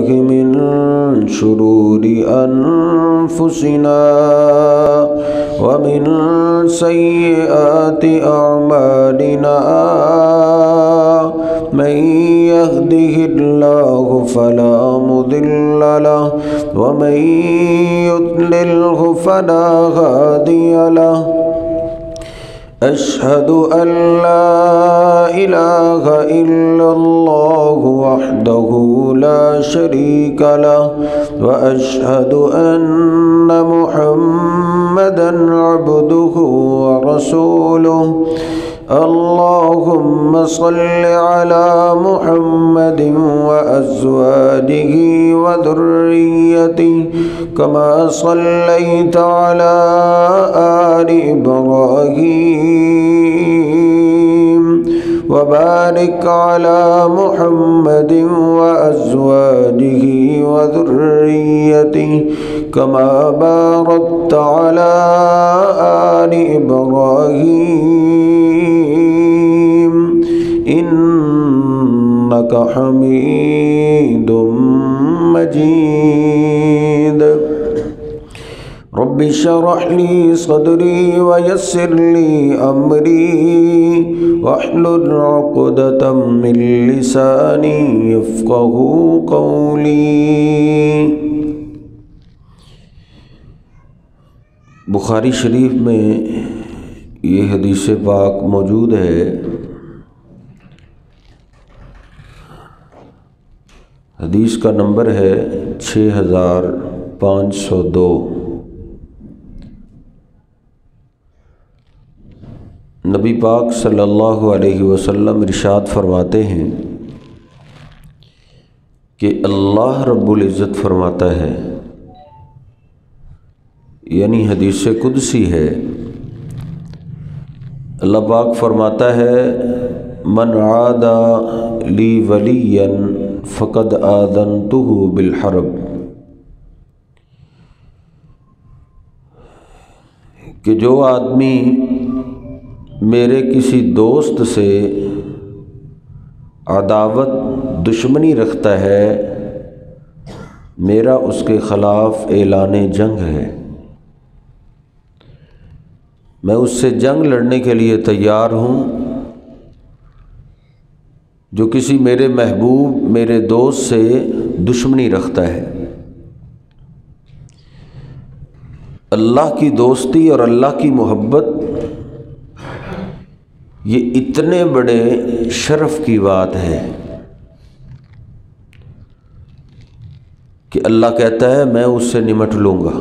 بالله من شرور أنفسنا ومن سيئات أعمالنا من يهده الله فلا مضل له ومن يضلله فلا هادي له أشهد أن لا إله إلا الله وحده لا شريك له وأشهد أن محمدًا عبده ورسوله اللهم صل على محمد وأزواجه وذريته كما صليت على آل إبراهيم وبارك على محمد وأزواجه وذريته كما باركت على آل إبراهيم إنك حميد مجيد رب اشرح لي صدري ويسر لي أمري واحلل عقدة من لساني يفقهوا قولي۔ بخاری شریف میں یہ حدیث پاک موجود ہے۔ حدیث کا نمبر ہے 6502۔ نبی پاک صلی اللہ علیہ وسلم ارشاد فرماتے ہیں کہ اللہ رب العزت فرماتا ہے، یعنی حدیث قدسی ہے، اللہ پاک فرماتا ہے من عادى لی ولیا فقد آذنتہ بالحرب، کہ جو آدمی میرے کسی دوست سے عداوت دشمنی رکھتا ہے، میرا اس کے خلاف اعلان جنگ ہے، میں اس سے جنگ لڑنے کے لیے تیار ہوں۔ جو کسی میرے محبوب میرے دوست سے دشمنی رکھتا ہے، اللہ کی دوستی اور اللہ کی محبت یہ اتنے بڑے شرف کی بات ہے کہ اللہ کہتا ہے میں اس سے نمٹ لوں گا۔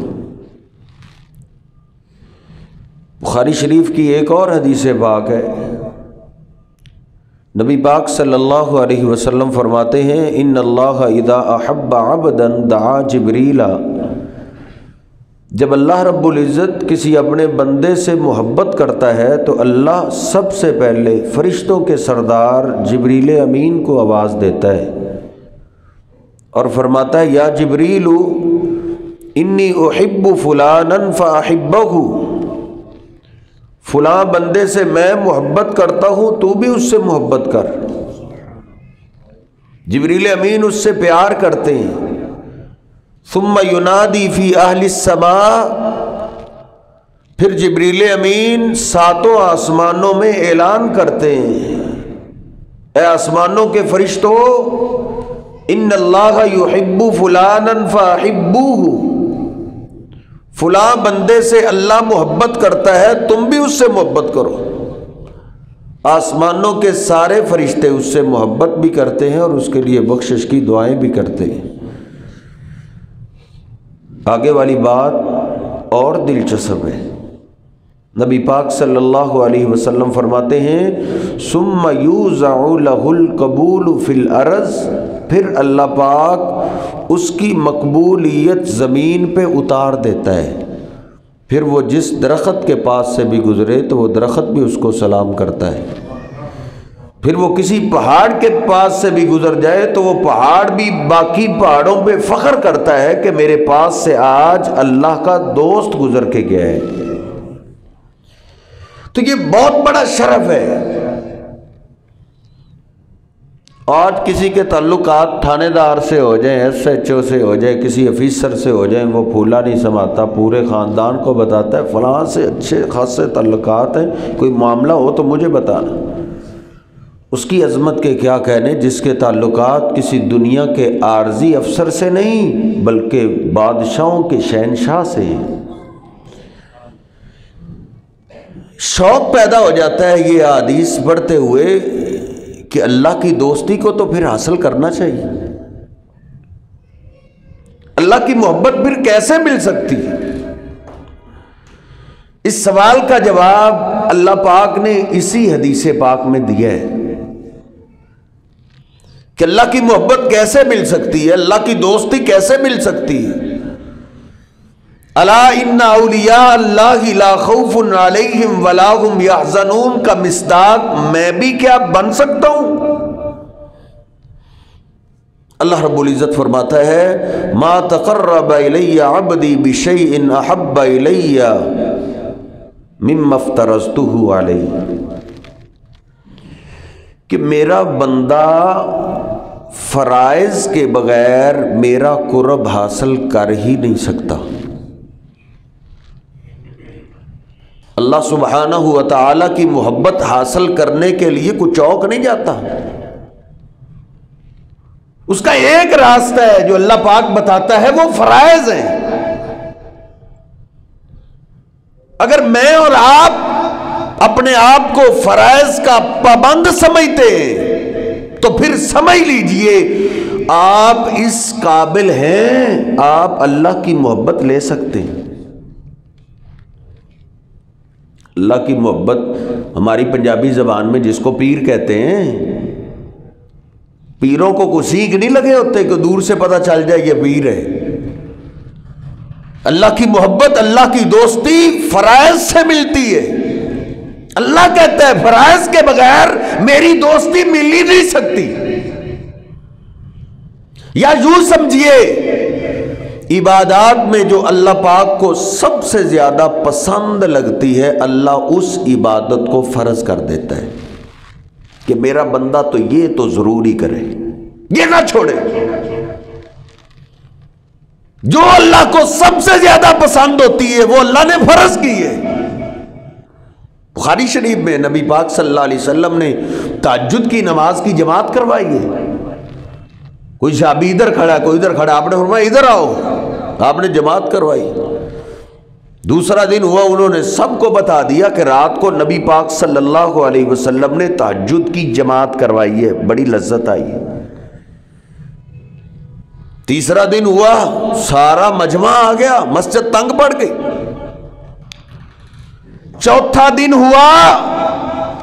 بخاری شریف کی ایک اور حدیث پاک ہے، نبی پاک صلی اللہ علیہ وسلم فرماتے ہیں ان اللہ اذا احب عبدا دعا جبریل، جب اللہ رب العزت کسی اپنے بندے سے محبت کرتا ہے تو اللہ سب سے پہلے فرشتوں کے سردار جبریل امین کو آواز دیتا ہے اور فرماتا ہے یا جبریل انی احب فلانا فاحبہ، فلاں بندے سے میں محبت کرتا ہوں تو بھی اس سے محبت کر۔ جبریل امین اس سے پیار کرتے ہیں۔ ثم ینادی فی اہل السماء، پھر جبریل امین ساتوں آسمانوں میں اعلان کرتے ہیں اے آسمانوں کے فرشتوں ان اللہ یحب فلانا فاحبوہ، فلاں بندے سے اللہ محبت کرتا ہے تم بھی اس سے محبت کرو۔ آسمانوں کے سارے فرشتے اس سے محبت بھی کرتے ہیں اور اس کے لیے بخشش کی دعائیں بھی کرتے ہیں۔ آگے والی بات اور دلچسپ ہے، نبی پاک صلی اللہ علیہ وسلم فرماتے ہیں ثم یوزع لہ القبول فی الارض، پھر اللہ پاک اس کی مقبولیت زمین پہ اتار دیتا ہے، پھر وہ جس درخت کے پاس سے بھی گزرے تو وہ درخت بھی اس کو سلام کرتا ہے، پھر وہ کسی پہاڑ کے پاس سے بھی گزر جائے تو وہ پہاڑ بھی باقی پہاڑوں پہ فخر کرتا ہے کہ میرے پاس سے آج اللہ کا دوست گزر کے گیا ہے۔ تو یہ بہت بڑا شرف ہے۔ آج کسی کے تعلقات تھانے دار سے ہو جائیں، ایس ایچ او سے ہو جائے، کسی افیسر سے ہو جائیں، وہ پھولا نہیں سماتا، پورے خاندان کو بتاتا ہے فلاں سے اچھے خاصے تعلقات ہیں، کوئی معاملہ ہو تو مجھے بتانا۔ اس کی عظمت کے کیا کہنے جس کے تعلقات کسی دنیا کے عارضی افسر سے نہیں بلکہ بادشاہوں کے شہنشاہ سے ہیں۔ شوق پیدا ہو جاتا ہے یہ حدیث پڑھتے ہوئے کہ اللہ کی دوستی کو تو پھر حاصل کرنا چاہیے۔ اللہ کی محبت پھر کیسے مل سکتی ہے؟ اس سوال کا جواب اللہ پاک نے اسی حدیث پاک میں دیا ہے کہ اللہ کی محبت کیسے مل سکتی ہے، اللہ کی دوستی کیسے مل سکتی ہے۔ الا ان اولیاء اللہ لا خوف علیہم ولا هم یحزنون کا مصداق میں بھی کیا بن سکتا ہوں؟ اللہ رب العزت فرماتا ہے ما تقرب الی عبدی بشیء احب الی مما افترضته علیہ، کہ میرا بندہ فرائض کے بغیر میرا قرب حاصل کر ہی نہیں سکتا۔ اللہ سبحانہ و تعالی کی محبت حاصل کرنے کے لیے کوئی چوک نہیں جاتا، اس کا ایک راستہ ہے جو اللہ پاک بتاتا ہے، وہ فرائض ہیں۔ اگر میں اور آپ اپنے آپ کو فرائض کا پابند سمجھتے ہیں تو پھر سمجھ لیجئے آپ اس قابل ہیں، آپ اللہ کی محبت لے سکتے ہیں۔ اللہ کی محبت ہماری پنجابی زبان میں جس کو پیر کہتے ہیں، پیروں کو کوئی سیکھ نہیں لگے ہوتے کہ دور سے پتہ چل جائے یہ پیر ہے۔ اللہ کی محبت، اللہ کی دوستی فرائض سے ملتی ہے۔ اللہ کہتا ہے فرائض کے بغیر میری دوستی مل ہی نہیں سکتی۔ یا یوں سمجھیے عبادات میں جو اللہ پاک کو سب سے زیادہ پسند لگتی ہے، اللہ اس عبادت کو فرض کر دیتا ہے کہ میرا بندہ تو یہ تو ضروری کرے، یہ نہ چھوڑے۔ جو اللہ کو سب سے زیادہ پسند ہوتی ہے وہ اللہ نے فرض کی ہے۔ بخاری شریف میں نبی پاک صلی اللہ علیہ وسلم نے تہجد کی نماز کی جماعت کروائی ہے۔ کوئی صحابی ادھر کھڑا، کوئی ادھر کھڑا، آپ نے فرمایا ادھر آؤ، آپ نے جماعت کروائی۔ دوسرا دن ہوا، انہوں نے سب کو بتا دیا کہ رات کو نبی پاک صلی اللہ علیہ وسلم نے تہجد کی جماعت کروائی ہے، بڑی لذت آئی۔ تیسرا دن ہوا، سارا مجمع آ گیا، مسجد تنگ پڑ گئی۔ چوتھا دن ہوا،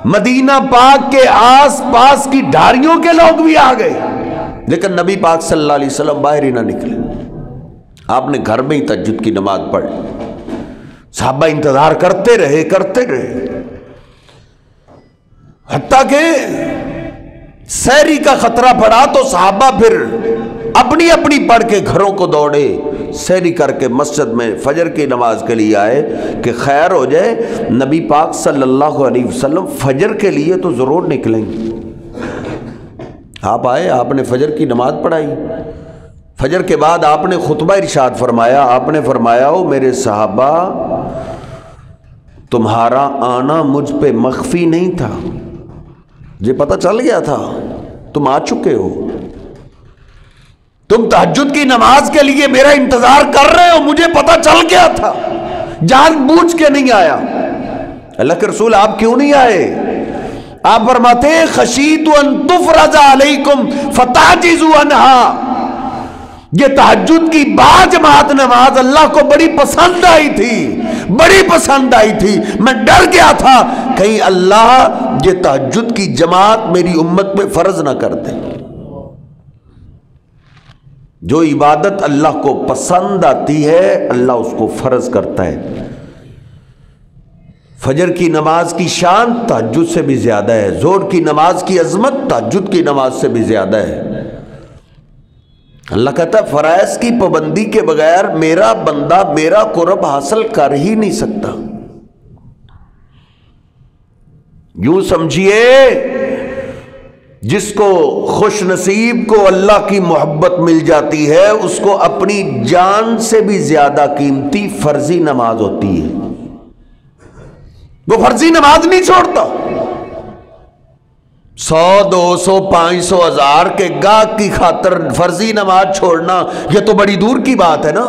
مدینہ پاک کے آس پاس کی ڈھاریوں کے لوگ بھی آ گئے، لیکن نبی پاک صلی اللہ علیہ وسلم باہر ہی نہ نکلے، آپ نے گھر میں ہی تہجد کی نماز پڑھ۔ صحابہ انتظار کرتے رہے حتیٰ کہ سحری کا خطرہ پڑا تو صحابہ پھر اپنی اپنی پڑھ کے گھروں کو دوڑے، سحری کر کے مسجد میں فجر کی نماز کے لیے آئے کہ خیر ہو جائے، نبی پاک صلی اللہ علیہ وسلم فجر کے لیے تو ضرور نکلیں گے۔ آپ آئے، آپ نے فجر کی نماز پڑھائی۔ فجر کے بعد آپ نے خطبہ ارشاد فرمایا، آپ نے فرمایا او میرے صحابہ، تمہارا آنا مجھ پہ مخفی نہیں تھا، یہ پتہ چل گیا تھا تم آ چکے ہو، تم تہجد کی نماز کے لیے میرا انتظار کر رہے ہو، مجھے پتہ چل گیا تھا، جان بوجھ کے نہیں آیا۔ اللہ کے رسول آپ کیوں نہیں آئے؟ آپ فرماتے ہیں خشیت ان تفرض علیکم فتعجزوا عنہا، یہ تہجد کی باجماعت نماز اللہ کو بڑی پسند آئی تھی، بڑی پسند آئی تھی، میں ڈر گیا تھا کہیں اللہ یہ تہجد کی جماعت میری امت میں فرض نہ کر دے۔ جو عبادت اللہ کو پسند آتی ہے اللہ اس کو فرض کرتا ہے۔ فجر کی نماز کی شان تہجد سے بھی زیادہ ہے، ظہر کی نماز کی عظمت تہجد کی نماز سے بھی زیادہ ہے۔ اللہ کہتا ہے فرائض کی پابندی کے بغیر میرا بندہ میرا قرب حاصل کر ہی نہیں سکتا۔ یوں سمجھیے جس کو خوش نصیب کو اللہ کی محبت مل جاتی ہے اس کو اپنی جان سے بھی زیادہ قیمتی فرضی نماز ہوتی ہے. وہ فرضی نماز نہیں چھوڑتا. 100 200 500 1000 کے گاہک کی خاطر فرضی نماز چھوڑنا یہ تو بڑی دور کی بات ہے نا.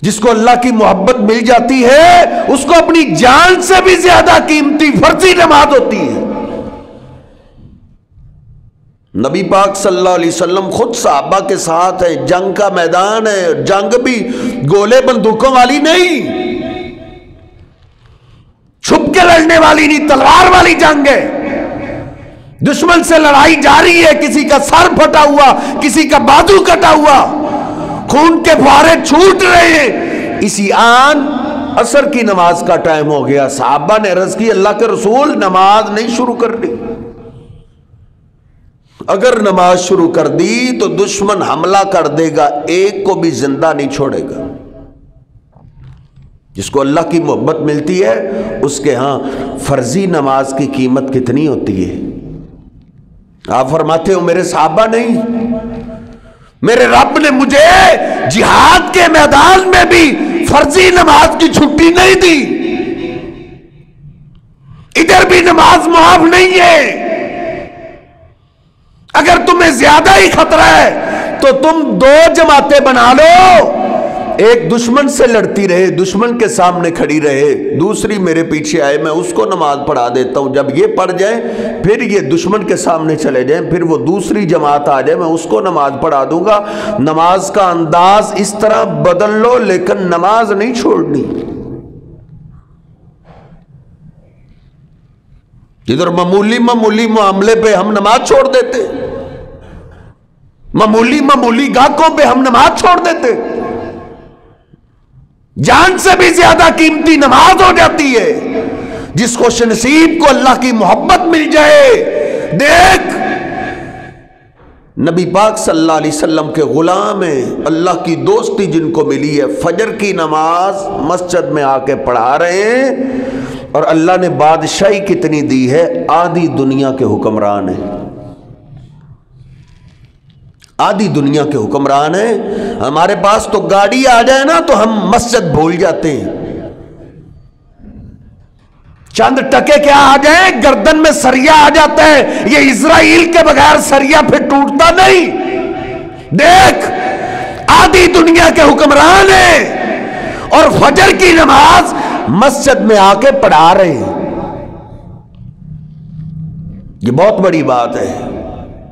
جس کو اللہ کی محبت مل جاتی ہے اس کو اپنی جان سے بھی زیادہ قیمتی فرضی نماز ہوتی ہے. نبی پاک صلی اللہ علیہ وسلم خود صحابہ کے ساتھ ہے، جنگ کا میدان ہے، جنگ بھی گولے بندوقوں والی نہیں، چھپ کے لڑنے والی نہیں، تلوار والی جنگ ہے. دشمن سے لڑائی جاری ہے، کسی کا سر پھٹا ہوا، کسی کا بازو کٹا ہوا، خون کے فوارے چھوٹ رہے ہیں. اسی آن عصر کی نماز کا ٹائم ہو گیا. صحابہ نے عرض کی اللہ کے رسول نماز نہیں شروع کر دی. اگر نماز شروع کر دی تو دشمن حملہ کر دے گا، ایک کو بھی زندہ نہیں چھوڑے گا. جس کو اللہ کی محبت ملتی ہے اس کے ہاں فرضی نماز کی قیمت کتنی ہوتی ہے. آپ فرماتے ہو میرے صحابہ نہیں، میرے رب نے مجھے جہاد کے میدان میں بھی فرضی نماز کی چھٹی نہیں دی. ادھر بھی نماز معاف نہیں ہے. اگر تمہیں زیادہ ہی خطرہ ہے تو تم 2 جماعتیں بنا لو، ایک دشمن سے لڑتی رہے، دشمن کے سامنے کھڑی رہے، دوسری میرے پیچھے آئے، میں اس کو نماز پڑھا دیتا ہوں. جب یہ پڑھ جائیں پھر یہ دشمن کے سامنے چلے جائیں، پھر وہ دوسری جماعت آ جائے، میں اس کو نماز پڑھا دوں گا. نماز کا انداز اس طرح بدل لو لیکن نماز نہیں چھوڑنی. ادھر معمولی معاملے پہ ہم نماز چھوڑ دیتے، معمولی گاہکوں پہ ہم نماز چھوڑ دیتے. جان سے بھی زیادہ قیمتی نماز ہو جاتی ہے. جس خوش نصیب کو اللہ کی محبت مل جائے. دیکھ نبی پاک صلی اللہ علیہ وسلم کے غلام ہیں، اللہ کی دوستی جن کو ملی ہے، فجر کی نماز مسجد میں آ کے پڑھا رہے ہیں اور اللہ نے بادشاہی کتنی دی ہے، آدھی دنیا کے حکمران ہیں، آدھی دنیا کے حکمران ہیں. ہمارے پاس تو گاڑی آ جائے نا تو ہم مسجد بھول جاتے ہیں. چند ٹکے کیا آ جائیں گردن میں سریا آ جاتا ہے. یہ اسرائیل کے بغیر سریا پھر ٹوٹتا نہیں. دیکھ آدھی دنیا کے حکمران ہیں اور فجر کی نماز مسجد میں آ کے پڑھا رہے ہیں. یہ بہت بڑی بات ہے.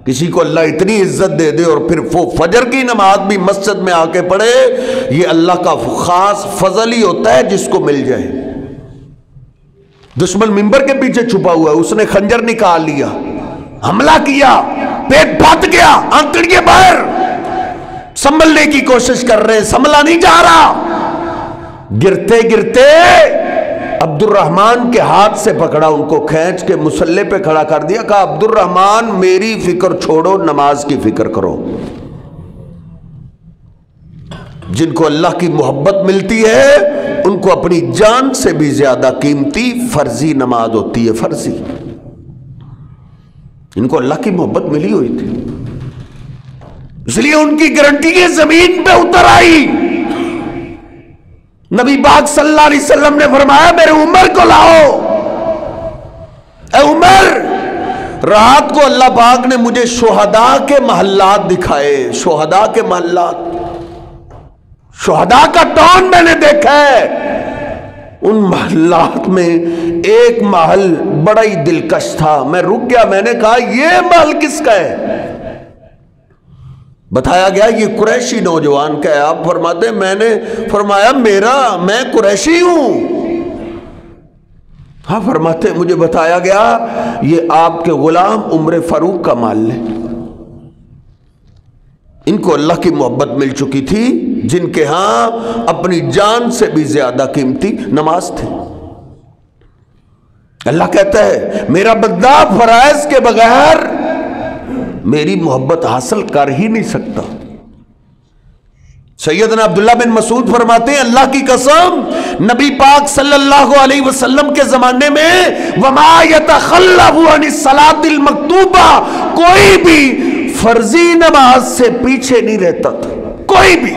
کسی کو اللہ اتنی عزت دے دے اور پھر وہ فجر کی نماز بھی مسجد میں آ کے پڑھے، یہ اللہ کا خاص فضل ہی ہوتا ہے جس کو مل جائے. دشمن منبر کے پیچھے چھپا ہوا ہے، اس نے خنجر نکال لیا، حملہ کیا، پیٹ پھٹ گیا، آنکڑیے باہر، سنبھلنے کی کوشش کر رہے، سنبھلا نہیں جا رہا. گرتے گرتے عبد الرحمن کے ہاتھ سے پکڑا، ان کو کھینچ کے مسلح پہ کھڑا کر دیا، کہا عبد الرحمن میری فکر چھوڑو، نماز کی فکر کرو. جن کو اللہ کی محبت ملتی ہے ان کو اپنی جان سے بھی زیادہ قیمتی فرضی نماز ہوتی ہے. فرضی ان کو اللہ کی محبت ملی ہوئی تھی، اس لیے ان کی گارنٹی یہ زمین پہ اتر آئی. نبی پاک صلی اللہ علیہ وسلم نے فرمایا میرے عمر کو لاؤ. اے عمر، رات کو اللہ پاک نے مجھے شہداء کے محلات دکھائے. شہداء کے محلات، شہداء کا ٹون میں نے دیکھا ہے. ان محلات میں ایک محل بڑا ہی دلکش تھا. میں رک گیا، میں نے کہا یہ محل کس کا ہے؟ بتایا گیا یہ قریشی نوجوان کا ہے. آپ فرماتے میں نے فرمایا میں قریشی ہوں. ہاں فرماتے مجھے بتایا گیا یہ آپ کے غلام عمر فاروق کا مال ہے. ان کو اللہ کی محبت مل چکی تھی جن کے ہاں اپنی جان سے بھی زیادہ قیمتی نماز تھی. اللہ کہتا ہے میرا بندہ فرائض کے بغیر میری محبت حاصل کر ہی نہیں سکتا. سیدنا عبداللہ بن مسعود فرماتے ہیں اللہ کی قسم نبی پاک صلی اللہ علیہ وسلم کے زمانے میں وما یتخلف عن الصلاۃ المکتوبہ، کوئی بھی فرضی نماز سے پیچھے نہیں رہتا تھا، کوئی بھی،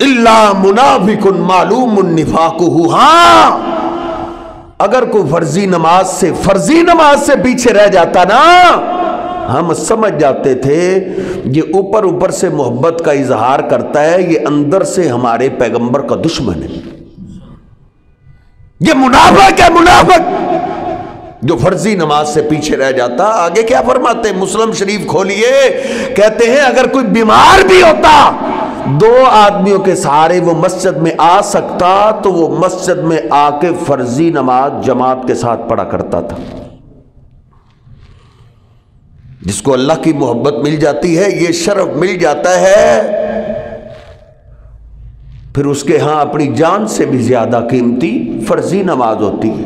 الا منافق معلوم النفاقہ، ہاں اگر کوئی فرضی نماز سے پیچھے رہ جاتا نا، ہم سمجھ جاتے تھے یہ اوپر سے محبت کا اظہار کرتا ہے، یہ اندر سے ہمارے پیغمبر کا دشمن ہے، یہ منافق ہے، منافق جو فرضی نماز سے پیچھے رہ جاتا۔ آگے کیا فرماتے ہیں؟ مسلم شریف کھولیے، کہتے ہیں اگر کوئی بیمار بھی ہوتا، 2 آدمیوں کے سہارے وہ مسجد میں آ سکتا تو وہ مسجد میں آ کے فرضی نماز جماعت کے ساتھ پڑھا کرتا تھا۔ جس کو اللہ کی محبت مل جاتی ہے، یہ شرف مل جاتا ہے، پھر اس کے ہاں اپنی جان سے بھی زیادہ قیمتی فرضی نماز ہوتی ہے۔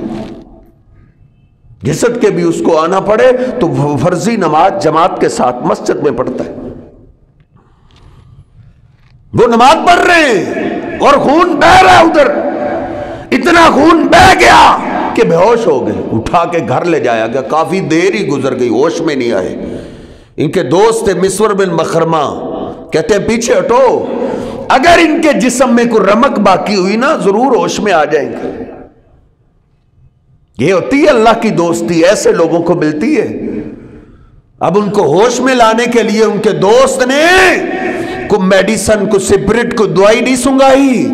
جسد کے بھی اس کو آنا پڑے تو فرضی نماز جماعت کے ساتھ مسجد میں پڑھتا ہے۔ وہ نماز پڑھ رہے ہیں اور خون بہ رہا ہے، ادھر اتنا خون بہ گیا کہ بے ہوش ہو گئے، اٹھا کے گھر لے جایا گیا، کافی دیر ہی گزر گئی، ہوش میں نہیں آئے۔ ان کے دوست تھے مسور بن مخرمہ، کہتے ہیں پیچھے ہٹو، اگر ان کے جسم میں کوئی رمق باقی ہوئی نا ضرور ہوش میں آ جائیں گے۔ یہ ہوتی ہے اللہ کی دوستی، ایسے لوگوں کو ملتی ہے۔ اب ان کو ہوش میں لانے کے لیے ان کے دوست نے کوئی میڈیسن، کوئی سپرٹ، کوئی دوائی نہیں سنگائی،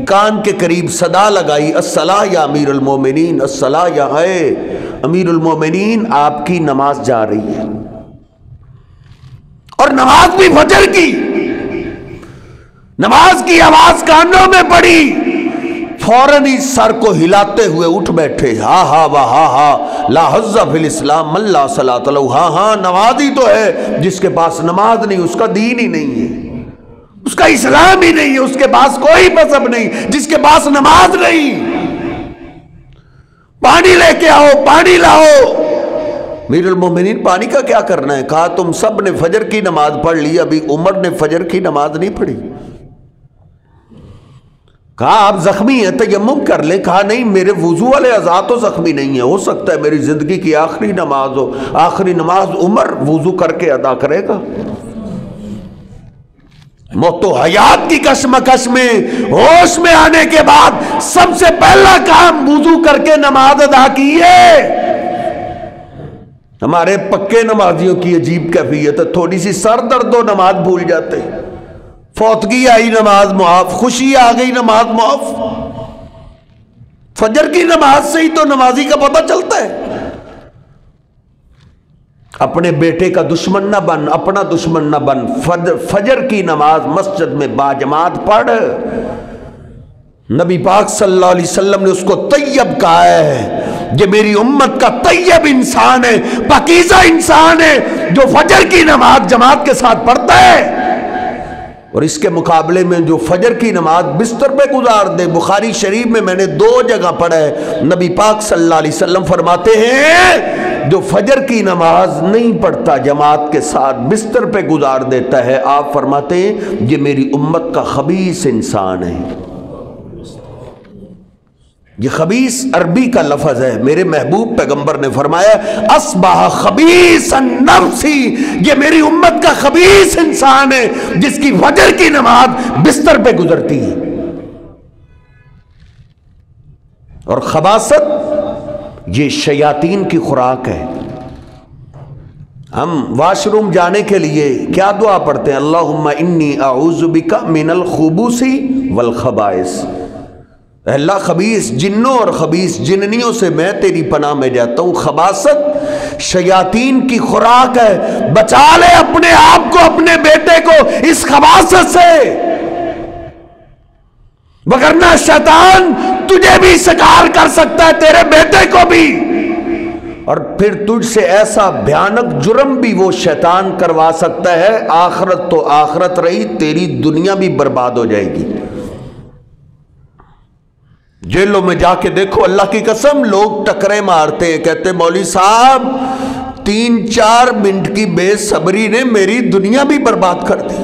کان کے قریب صدا لگائی، الصلاۃ یا امیر المومنین، الصلاۃ یا اے امیر المومنین، آپ کی نماز جا رہی ہے۔ اور نماز بھی فجر کی، نماز کی آواز کانوں میں پڑی، فوراً ہی سر کو ہلاتے ہوئے اٹھ بیٹھے، ہاں ہاں واہ ہاں ہاں، لا حظ فی الاسلام من لا صلاۃ لہ، ہاں ہاں نماز ہی تو ہے جس کے پاس نماز نہیں، اس کا دین ہی نہیں ہے، اس کا اسلام ہی نہیں ہے، اس کے پاس کوئی مذہب نہیں جس کے پاس نماز نہیں۔ پانی لے کے آؤ، پانی لاؤ۔ امیر المومنین پانی کا کیا کرنا ہے؟ کہا تم سب نے فجر کی نماز پڑھ لی، ابھی عمر نے فجر کی نماز نہیں پڑھی۔ کہا آپ زخمی ہیں تیمم کر لیں۔ کہا نہیں، میرے وضو والے اعضاء تو زخمی نہیں ہیں، ہو سکتا ہے میری زندگی کی آخری نماز ہو، آخری نماز عمر وضو کر کے ادا کرے گا۔ موت و حیات کی کشمکش میں ہوش میں آنے کے بعد سب سے پہلا کام وضو کر کے نماز ادا کی ہے۔ ہمارے پکے نمازیوں کی عجیب کیفیت ہے، تھوڑی سی سر درد ہو نماز بھول جاتے، فوتگی آئی نماز معاف، خوشی آ گئی نماز معاف۔ فجر کی نماز سے ہی تو نمازی کا پتہ چلتا ہے۔ اپنے بیٹے کا دشمن نہ بن، اپنا دشمن نہ بن، فجر کی نماز مسجد میں باجماعت پڑھ۔ نبی پاک صلی اللہ علیہ وسلم نے اس کو طیب کہا ہے، یہ میری امت کا طیب انسان ہے، پاکیزہ انسان ہے جو فجر کی نماز جماعت کے ساتھ پڑھتا ہے۔ اور اس کے مقابلے میں جو فجر کی نماز بستر پہ گزار دے، بخاری شریف میں نے 2 جگہ پڑھا ہے، نبی پاک صلی اللہ علیہ وسلم فرماتے ہیں جو فجر کی نماز نہیں پڑھتا جماعت کے ساتھ بستر پہ گزار دیتا ہے، آپ فرماتے ہیں یہ میری امت کا خبیث انسان ہے۔ یہ خبیث عربی کا لفظ ہے، میرے محبوب پیغمبر نے فرمایا اصبح خبیث النفسی، یہ میری امت کا خبیث انسان ہے جس کی فجر کی نماز بستر پہ گزرتی ہے۔ اور خباثت یہ شیاطین کی خوراک ہے۔ ہم واش روم جانے کے لیے کیا دعا پڑھتے ہیں؟ اللہم انی اعوذ بک من الخبث والخبائث، اے اللہ خبیث جنوں اور خبیث جننیوں سے میں تیری پناہ میں جاتا ہوں۔ خباثت شیاطین کی خوراک ہے، بچا لے اپنے آپ کو، اپنے بیٹے کو اس خباثت سے، وگرنہ شیطان تجھے بھی شکار کر سکتا ہے، تیرے بیٹے کو بھی، اور پھر تجھ سے ایسا بھیانک جرم بھی وہ شیطان کروا سکتا ہے، آخرت تو آخرت رہی، تیری دنیا بھی برباد ہو جائے گی۔ جیلوں میں جا کے دیکھو، اللہ کی قسم لوگ ٹکرے مارتے ہیں، کہتے مولوی صاحب 3-4 منٹ کی بے صبری نے میری دنیا بھی برباد کر دی۔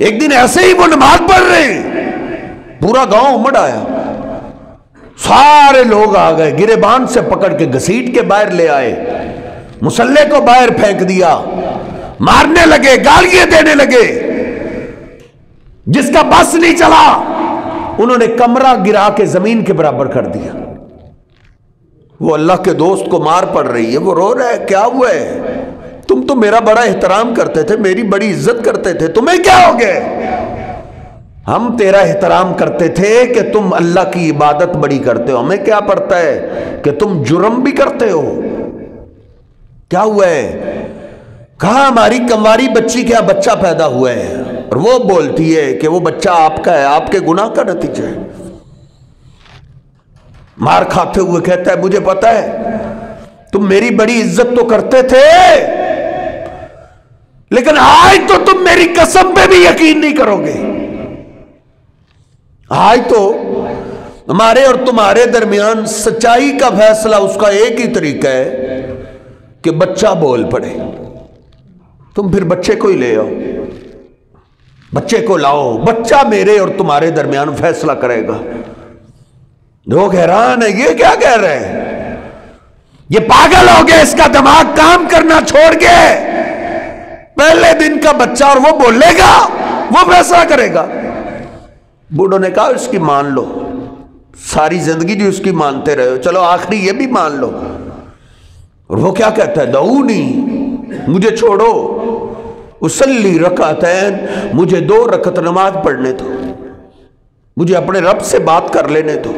ایک دن ایسے ہی وہ نماز پڑھ رہے ہیں، پورا گاؤں امڑ آیا، سارے لوگ آ گئے، گریبان سے پکڑ کے گھسیٹ کے باہر لے آئے، مصلے کو باہر پھینک دیا، مارنے لگے، گالیاں دینے لگے۔ جس کا بس نہیں چلا انہوں نے کمرہ گرا کے زمین کے برابر کر دیا۔ وہ اللہ کے دوست کو مار پڑ رہی ہے، وہ رو رہا ہے، کیا ہوا ہے؟ تم تو میرا بڑا احترام کرتے تھے، میری بڑی عزت کرتے تھے، تمہیں کیا ہو گئے؟ ہم تیرا احترام کرتے تھے کہ تم اللہ کی عبادت بڑی کرتے ہو، ہمیں کیا پڑتا ہے کہ تم جرم بھی کرتے ہو؟ کیا ہوا ہے؟ کہا ہماری کنواری بچی کیا بچہ پیدا ہوا ہے، اور وہ بولتی ہے کہ وہ بچہ آپ کا ہے، آپ کے گناہ کا نتیجہ ہے۔ مار کھاتے ہوئے کہتا ہے مجھے پتا ہے تم میری بڑی عزت تو کرتے تھے، لیکن آج تو تم میری قسم پہ بھی یقین نہیں کرو گے۔ آج تو ہمارے اور تمہارے درمیان سچائی کا فیصلہ اس کا ایک ہی طریقہ ہے کہ بچہ بول پڑے۔ تم پھر بچے کو ہی لے آؤ، بچے کو لاؤ، بچہ میرے اور تمہارے درمیان فیصلہ کرے گا۔ لوگ حیران ہیں، یہ کیا کہہ رہے ہیں؟ یہ پاگل ہو گیا، اس کا دماغ کام کرنا چھوڑ گئے۔ پہلے دن کا بچہ اور وہ بولے گا، وہ فیصلہ کرے گا۔ بوڑھوں نے کہا اس کی مان لو، ساری زندگی جو اس کی مانتے رہے ہو، چلو آخری یہ بھی مان لو۔ اور وہ کیا کہتا ہے؟ دعونی، مجھے چھوڑو، اصلی رکعتین، مجھے 2 رکعت نماز پڑھنے دو، مجھے اپنے رب سے بات کر لینے دو،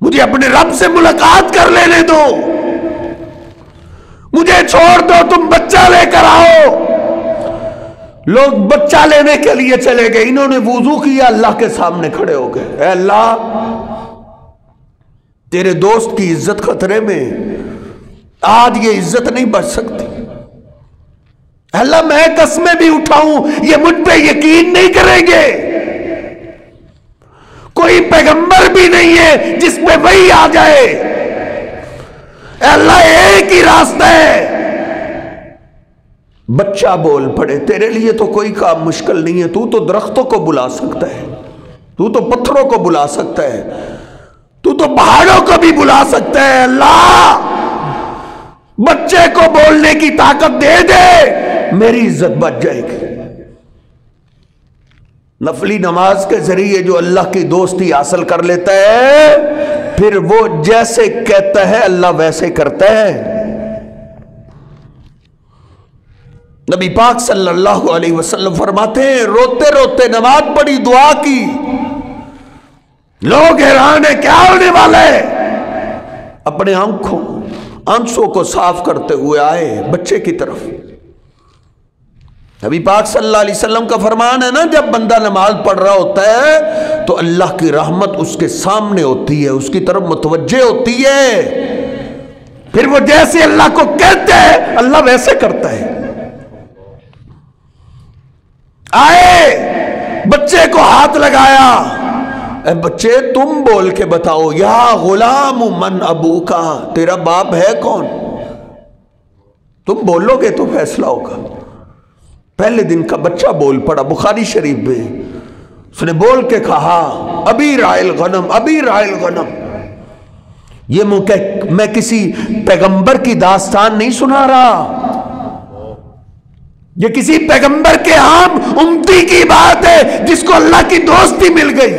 مجھے اپنے رب سے ملاقات کر لینے دو، مجھے چھوڑ دو، تم بچہ لے کر آؤ۔ لوگ بچہ لینے کے لیے چلے گئے، انہوں نے وضو کیا، اللہ کے سامنے کھڑے ہو گئے، اے اللہ تیرے دوست کی عزت خطرے میں، آج یہ عزت نہیں بچ سکتی۔ اللہ میں قسمیں بھی اٹھاؤں یہ مجھ پہ یقین نہیں کریں گے۔ کوئی پیغمبر بھی نہیں ہے جس پہ وحی آ جائے۔ اے اللہ ایک ہی راستہ ہے، بچہ بول پڑے، تیرے لیے تو کوئی کام مشکل نہیں ہے، تو تو درختوں کو بلا سکتا ہے، تو تو پتھروں کو بلا سکتا ہے، تو تو پہاڑوں کو بھی بلا سکتا ہے۔ اللہ بچے کو بولنے کی طاقت دے دے، میری عزت بچ جائے گی۔ نفلی نماز کے ذریعے جو اللہ کی دوستی حاصل کر لیتا ہے، پھر وہ جیسے کہتا ہے اللہ ویسے کرتا ہے۔ نبی پاک صلی اللہ علیہ وسلم فرماتے ہیں روتے روتے نماز پڑھی، دعا کی، لوگ حیران ہیں کیا ہونے والا ہے؟ اپنے آنسوں کو صاف کرتے ہوئے آئے بچے کی طرف۔ نبی پاک صلی اللہ علیہ وسلم کا فرمان ہے نا، جب بندہ نماز پڑھ رہا ہوتا ہے تو اللہ کی رحمت اس کے سامنے ہوتی ہے، اس کی طرف متوجہ ہوتی ہے، پھر وہ جیسے اللہ کو کہتا ہے اللہ ویسے کرتا ہے۔ آئے بچے کو ہاتھ لگایا، اے بچے تم بول کے بتاؤ، یا غلام من ابوکا، تیرا باپ ہے کون؟ تم بولو گے تو فیصلہ ہوگا۔ پہلے دن کا بچہ بول پڑا، بخاری شریف میں اس نے بول کے کہا ابی راعی الغنم، ابی راعی الغنم۔ یہ میں کسی پیغمبر کی داستان نہیں سنا رہا، یہ کسی پیغمبر کے عام امتی کی بات ہے جس کو اللہ کی دوستی مل گئی۔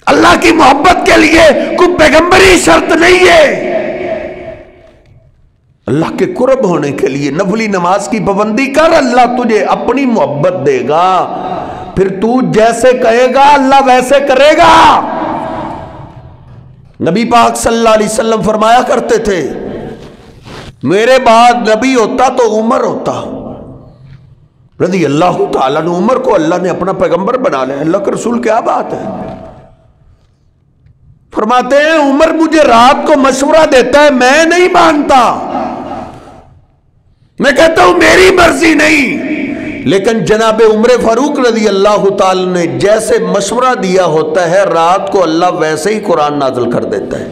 اللہ کی محبت کے لیے کوئی پیغمبری شرط نہیں ہے، اللہ کے قرب ہونے کے لیے نفلی نماز کی پابندی کر، اللہ تجھے اپنی محبت دے گا، پھر تو جیسے کہے گا اللہ ویسے کرے گا۔ نبی پاک صلی اللہ علیہ وسلم فرمایا کرتے تھے میرے بعد نبی ہوتا تو عمر ہوتا رضی اللہ تعالیٰ عنہ، عمر کو اللہ نے اپنا پیغمبر بنا لیا۔ اللہ کے رسول کیا بات ہے؟ فرماتے ہیں عمر مجھے رات کو مشورہ دیتا ہے، میں نہیں مانتا، میں کہتا ہوں میری مرضی نہیں، لیکن جناب عمر فاروق رضی اللہ تعالی نے جیسے مشورہ دیا ہوتا ہے رات کو اللہ ویسے ہی قرآن نازل کر دیتا ہے۔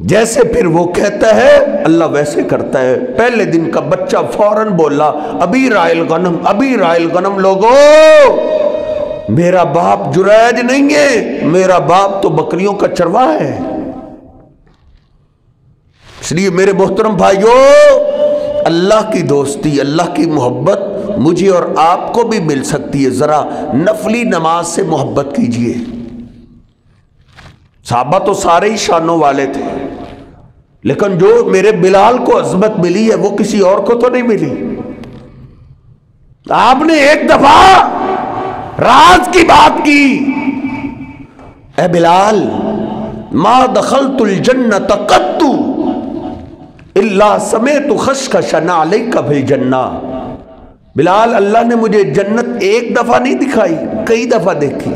جیسے پھر وہ کہتا ہے اللہ ویسے کرتا ہے۔ پہلے دن کا بچہ فوراً بولا ابھی رائل غنم، ابھی رائل غنم۔ لوگو میرا باپ جریج نہیں ہے، میرا باپ تو بکریوں کا چرواہ ہے۔ اس لیے میرے محترم بھائیو، اللہ کی دوستی، اللہ کی محبت مجھے اور آپ کو بھی مل سکتی ہے۔ ذرا نفلی نماز سے محبت کیجئے۔ صحابہ تو سارے ہی شانوں والے تھے، لیکن جو میرے بلال کو عظمت ملی ہے وہ کسی اور کو تو نہیں ملی۔ آپ نے ایک دفعہ راز کی بات کی، اے بلال ما دخلت الجنت قط الا سمعت خشخش علیک فی الجنہ۔ بلال اللہ نے مجھے جنت ایک دفعہ نہیں دکھائی، کئی دفعہ دیکھی،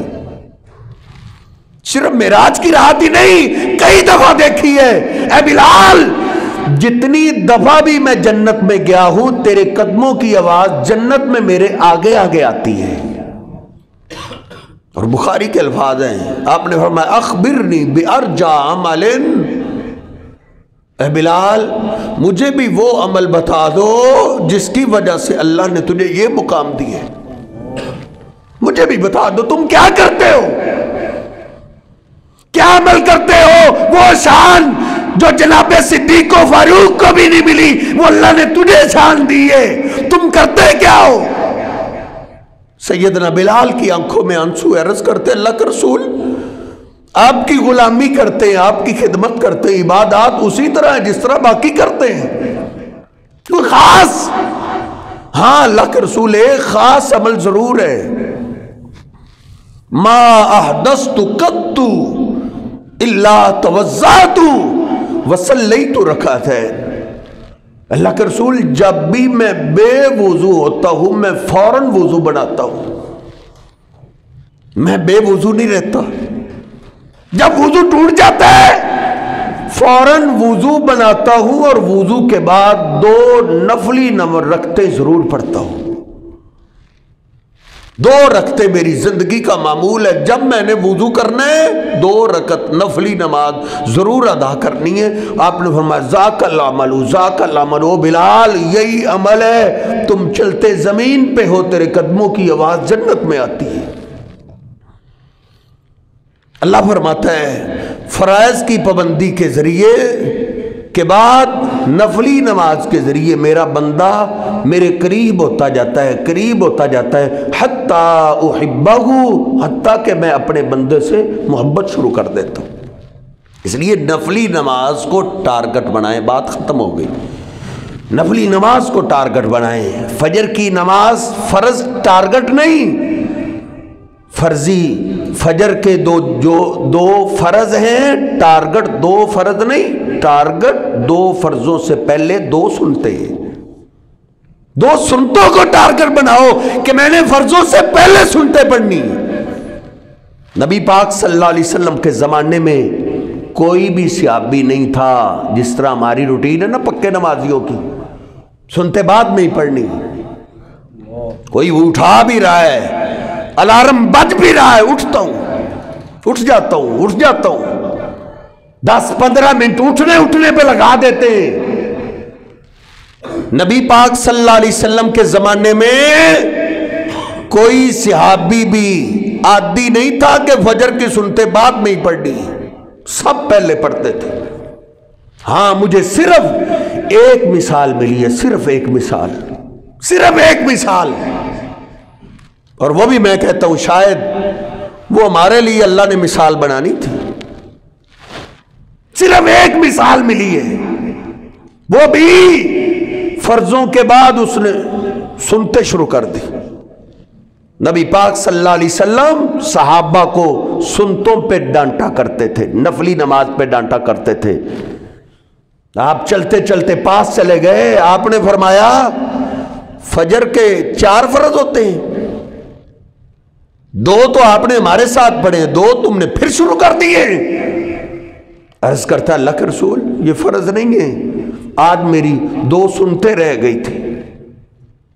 صرف معراج کی رات ہی نہیں کئی دفعہ دیکھی ہے۔ اے بلال جتنی دفعہ بھی میں جنت میں گیا ہوں تیرے قدموں کی آواز جنت میں میرے آگے آگے آتی ہے۔ اور بخاری کے الفاظ ہیں، آپ نے فرمایا اخبرنی بارجع عمل، اے بلال مجھے بھی وہ عمل بتا دو جس کی وجہ سے اللہ نے تجھے یہ مقام دیے، مجھے بھی بتا دو تم کیا کرتے ہو، کیا عمل کرتے ہو۔ وہ شان جو جناب صدیق و فاروق کو بھی نہیں ملی وہ اللہ نے تجھے شان دی ہے، تم کرتے کیا ہو۔ سیدنا بلال کی آنکھوں میں آنسو، عرض کرتے اللہ کے رسول آپ کی غلامی کرتے ہیں، آپ کی خدمت کرتے ہیں، عبادات اسی طرح ہے جس طرح باقی کرتے ہیں، کوئی خاص؟ ہاں اللہ کے رسول ایک خاص عمل ضرور ہے، ما احدثت قط الا توضأت وصلیت رکعتین۔ اللہ کے رسول جب بھی میں بے وضو ہوتا ہوں میں فوراً وضو بناتا ہوں، میں بے وضو نہیں رہتا۔ جب وضو ٹوٹ جاتا ہے فوراً وضو بناتا ہوں اور وضو کے بعد 2 نفلی رکعتیں ضرور پڑھتا ہوں۔ 2 رکعتیں میری زندگی کا معمول ہے، جب میں نے وضو کرنا ہے 2 رکعت نفلی نماز ضرور ادا کرنی ہے۔ آپ نے فرمایا ذاک العمل، ذاک العمل، او بلال یہی عمل ہے، تم چلتے زمین پہ ہو تیرے قدموں کی آواز جنت میں آتی ہے۔ اللہ فرماتا ہے فرائض کی پابندی کے ذریعے کے بعد نفلی نماز کے ذریعے میرا بندہ میرے قریب ہوتا جاتا ہے، قریب ہوتا جاتا ہے، حتیٰ احبہ، حتیٰ کہ میں اپنے بندے سے محبت شروع کر دیتا ہوں۔ اس لیے نفلی نماز کو ٹارگٹ بنائیں، بات ختم ہو گئی۔ نفلی نماز کو ٹارگٹ بنائیں، فجر کی نماز فرض ٹارگٹ نہیں، فرضی فجر کے دو فرض ہیں، ٹارگٹ 2 فرض نہیں، ٹارگٹ 2 فرضوں سے پہلے 2 سنتے ہیں، 2 سنتوں کو ٹارگٹ بناؤ کہ میں نے فرضوں سے پہلے سنتے پڑھنی۔ نبی پاک صلی اللہ علیہ وسلم کے زمانے میں کوئی بھی صحابی نہیں تھا جس طرح ہماری روٹین ہے نا پکے نمازیوں کی، سنتے بعد میں ہی پڑھنی۔ کوئی اٹھا بھی رہا ہے، الارم بج بھی رہا ہے، اٹھتا ہوں، اٹھ جاتا ہوں 10-15 منٹ اٹھنے پہ لگا دیتے ہیں۔ نبی پاک صلی اللہ علیہ وسلم کے زمانے میں کوئی صحابی بھی عادی نہیں تھا کہ فجر کی سنتے بعد میں ہی پڑھنی، سب پہلے پڑھتے تھے۔ ہاں مجھے صرف ایک مثال ملی ہے، صرف ایک مثال، اور وہ بھی میں کہتا ہوں شاید وہ ہمارے لیے اللہ نے مثال بنانی تھی۔ صرف ایک مثال ملی ہے، وہ بھی فرضوں کے بعد اس نے سنتے شروع کر دی۔ نبی پاک صلی اللہ علیہ وسلم صحابہ کو سنتوں پہ ڈانٹا کرتے تھے، نفلی نماز پہ ڈانٹا کرتے تھے۔ آپ چلتے چلتے پاس چلے گئے، آپ نے فرمایا فجر کے 4 فرض ہوتے ہیں، 2 تو آپ نے ہمارے ساتھ پڑھے، 2 تم نے پھر شروع کر دیے۔ عرض کرتا اللہ کے رسول یہ فرض نہیں ہے، آج میری 2 سنتے رہ گئی تھی،